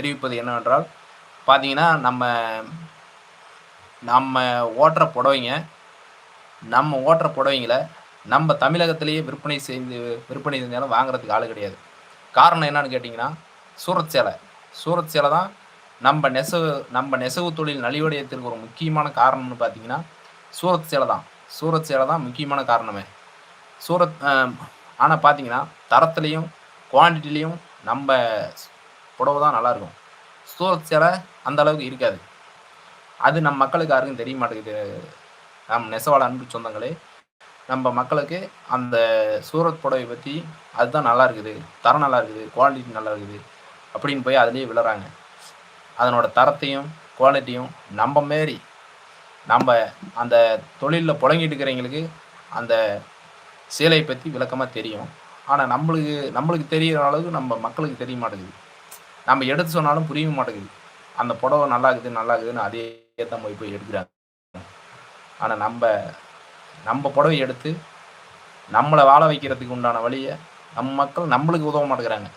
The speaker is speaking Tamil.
தெரிவிப்பது என்னவென்றால், பார்த்தீங்கன்னா, நம்ம நம்ம ஓட்டுற புடவைங்க, நம்ம ஓட்டுற புடவைங்கள நம்ம தமிழகத்திலேயே விற்பனை செஞ்சாலும் வாங்குறதுக்கு ஆளு கிடையாது. காரணம் என்னன்னு கேட்டீங்கன்னா, சூரத் சேலை. சூரத் சேலை தான் நம்ம நெசவு தொழில் நலிவடையதற்கு ஒரு முக்கியமான காரணம்னு பார்த்தீங்கன்னா, சூரத் சேலை தான். சூரத் சேலை தான் முக்கியமான காரணமே. சூரத் ஆனா பார்த்தீங்கன்னா, தரத்திலயும், குவான்டிட்டிலயும் நம்ப புடவ தான் நல்லாருக்கும். சூரத் சேலை அந்த அளவுக்கு இருக்காது. அது நம் மக்களுக்கு யாருக்கும் தெரிய மாட்டேங்குது. நம் நெசவாளர் அன்பு சொந்தங்களே, நம்ப மக்களுக்கு அந்த சூரத் புடவை பத்தி, அதுதான் நல்லா இருக்குது, தரம் நல்லா இருக்குது, குவாலிட்டி நல்லா இருக்குது, அப்படின்னு போய் அதிலேயே விழறாங்க. அதனோட தரத்தையும், குவாலிட்டியும் நம்ப அந்த தொழில்ல புழங்கிட்டு இருக்கிறவைங்களுக்கு, அந்த சேலைய பத்தி விளக்கமா தெரியும். ஆனா நம்மளுக்கு தெரியிற அளவுக்கு நம்ம மக்களுக்கு தெரிய மாட்டேங்குது. நம்ம எடுத்து சொன்னாலும் புரியவும் மாட்டேங்குது. அந்த புடவ நல்லா இருக்குது, நல்லா இருக்குதுன்னு அதே தான் போய் எடுக்குறாங்க. ஆனா நம்ப புடவைய எடுத்து, நம்மள வாழ வைக்கிறதுக்கு உண்டான வழிய, மக்கள் நம்மளுக்கு உதவ மாட்டேங்கிறாங்க.